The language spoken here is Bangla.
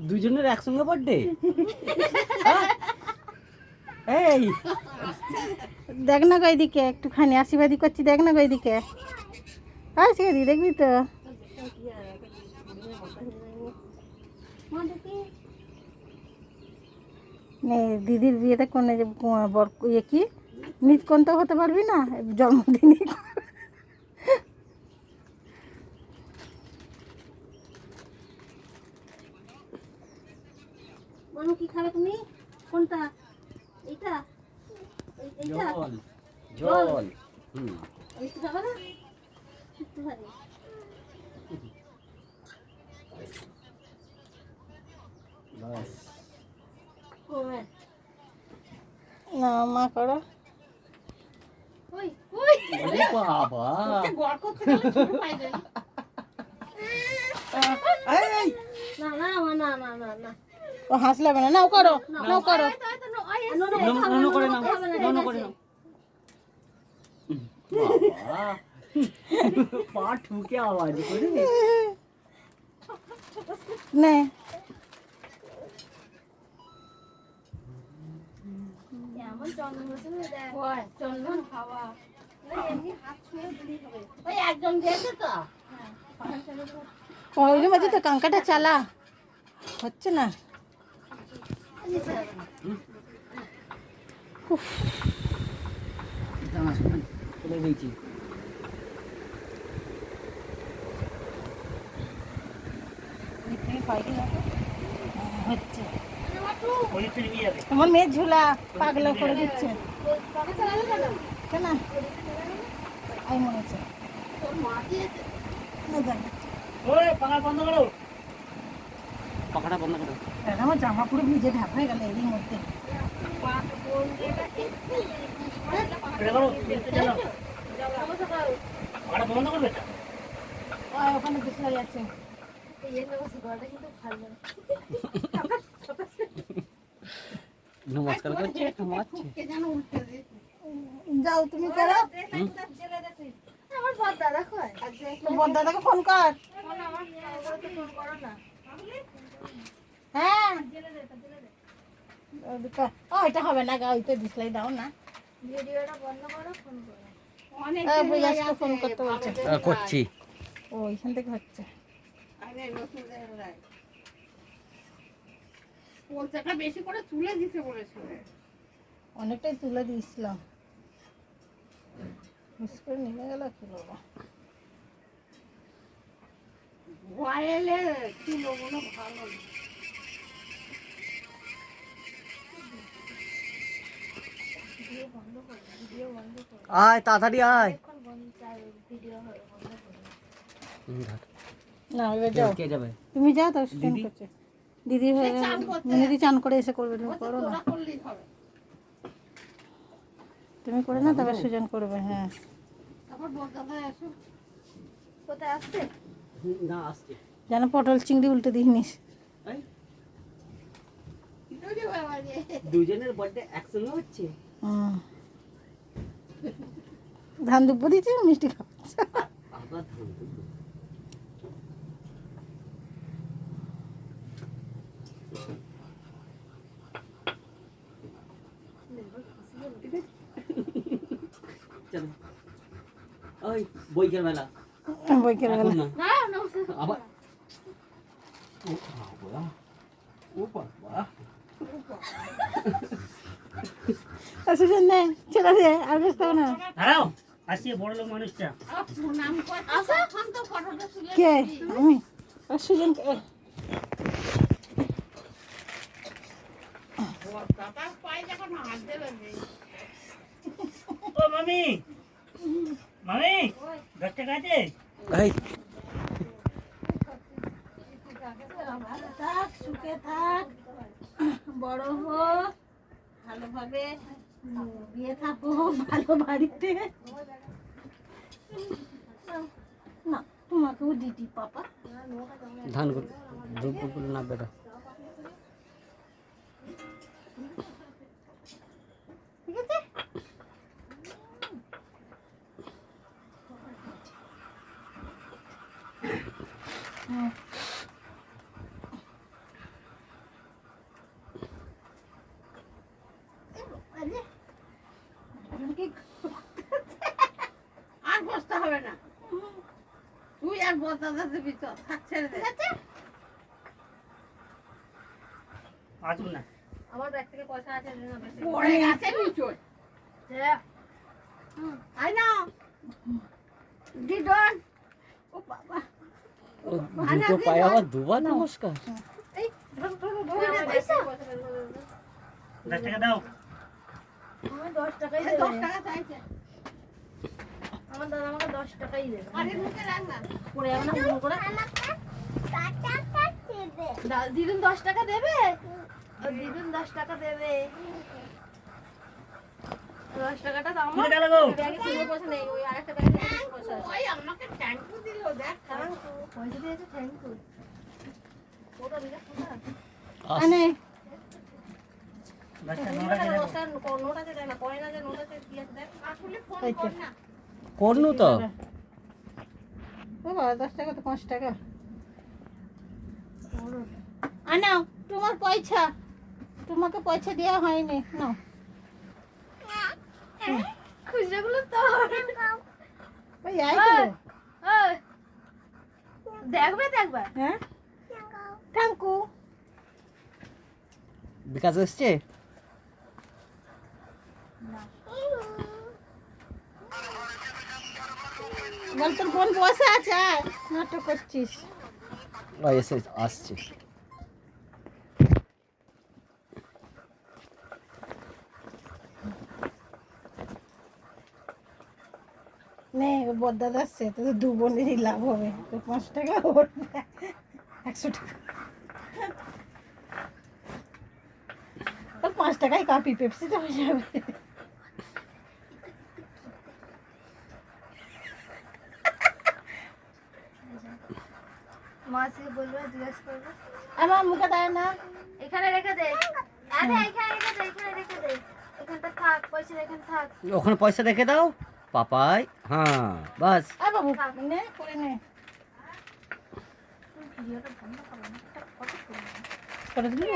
দুজনের একসঙ্গে বার্থডে। এই দেখ না ওইদিকে একটুখানি আশীর্বাদী করছি, দেখ না ওইদিকে। আজকে দি দেখবি তো। নে দিদির বিয়েতে কোন যে বর ইয়ে কি নিতকন তো হতে পারবি না, জন্মদিনই বলো কি খাবে তুমি? কোনটা? এইটা? জল জল এইটা খাবে না? একটু খাবে। বাস না মা করো। ওরে বাবা এই না না না না না না ও হাসলে হবে না। নাও করো, নাও করো। নন করে নাও, নন করে নাও। বাবা পা ঠুকে আওয়াজ করে নে ওই মাঝে তো কাঙ্কাটা চালা হচ্ছে না। চলে গেছি। হচ্ছে আমার মেয়ে ঝুলা পাগলা করে দিচ্ছে কেন? আই মনে হচ্ছে পাখাটা বন্ধ করো। আমার জামা পুরো ভিজে ঢাক হয়ে গেল এরই মধ্যে। ওখানে বিছলাই আছে। নমস্কার করছে, ঘুমাচ্ছে। যাও তুমি করো। বড়দাদাকে ফোন কর। হ্যাঁ ও এটা হবে না গা, ওইটা ডিসলাই দাও না। ভিডিওটা বন্ধ করো, ফোন করো। অনেক ফোন করতে বলছে। করছি। ও এইখান থেকে হচ্ছে। পোলচাটা বেশি করে তুলে দিতে বলেছিল। অনেকটাই তুলে দিয়েছিলাম, মিস করে নিয়ে গেল কি বাবা। ভয়েলে ছিল মনে ভালো। আয় তাড়াতাড়ি আয়। না এবার যাও, কে যাবে? তুমি যাও তো। দিদি হয়ে মিনিদি চান করে এসে করবে, তুমি করো না। তুমি করে না তবে সুজন করবে। হ্যাঁ কোথায় আসছে না আসছে যেন পটল চিংড়ি উল্টে দিইনিস। দুজনের বার্থডে একসঙ্গে হচ্ছে। ধান দুব্বো দিচ্ছে, মিষ্টি খাচ্ছে। আবার ধান দুব্বো। চলো ওই বইকের মেলা, বইকের বেলা আবার ও বাবা ও বাবা সুজন নে ছেড়ে দে, আর ব্যস্ত না। দাঁড়াও আসি বড় লোক মানুষটা। কে? আমি সুজন। ও মামি, মামি 10 টাকা আছে? এই থাক, সুখে থাক, বড় হো, ভালোভাবে বিয়ে থাকো, ভালো বাড়িতে। না তোমাকেও দিদি পাপা ধান দুপুর না বেটা। ঠিক আছে। হুম বস্তা যাচ্ছে ভিতর থাক ছেড়ে দে আসুন না আমার ব্যাগ থেকে পয়সা আছে না ব্যাগ থেকে পড়ে গেছে নিচুন আই না দিদন ও বাবা ও দুটো পায়ে আবার দুবার নমস্কার। এই ধর ধর ধর আমার ব্যাগ থেকে পয়সা বের করে দাও। 10 টাকা দাও আমার 10 টাকাই 10 দেবে টাকা চাইছে আমার দাদা আমাকে 10 টাকাই দেবে আরে মুখে রাখ না পড়ে যাবে না ফোন করে দিদুন 10 টাকা দেবে দিদুন 10 টাকা দেবে 10 টাকাটা তো আমার কোথায় গেল গো? ব্যাগে কোনো পয়সা নেই ওই আরেকটা ব্যাগে থেকে পয়সা আছে ওই আমাকে থ্যাঙ্ক ইউ দিল দেখ থ্যাংক ইউ পয়সা দিয়েছে থ্যাংক ইউ ওটা দিলে কোথা আনে 10 টাকা নোট আছে দেখো। নোট আছে দেখ না কয়েন আছে নোট আছে কি আছে দেখ আসলে ফোন কর না করনু তো বাবা 10 টাকা তো 5 টাকা আনাও তোমার পয়সা তোমাকে পয়সা দেওয়া হয়নি নাও খুচরাগুলো তো ওই আই তো দেখবে দেখবে হ্যাঁ থ্যাংকু বিকাশ এসছে বল তোর বোন বসে আছে নাটক করছিস ও এসে আসছে নে ও বদ্দাদ আসছে তো দু বোনেরই লাভ হবে তো 5 টাকা ওর 100 টাকা তো 5 টাকায় কাপি পেপসি তো হয়ে যাবে মাসি বলবে জিজ্ঞেস করবে আমার মুখে দেয় না এখানে রেখে দে আরে এখানে রেখে দে এখানে রেখে দে এখানটা থাক পয়সা এখানে থাক ওখানে পয়সা রেখে দাও পাপাই হ্যাঁ বাস আ বাবু নে করে নে ভিডিওটা বন্ধ করো না এটা কত সুন্দর করে দিবি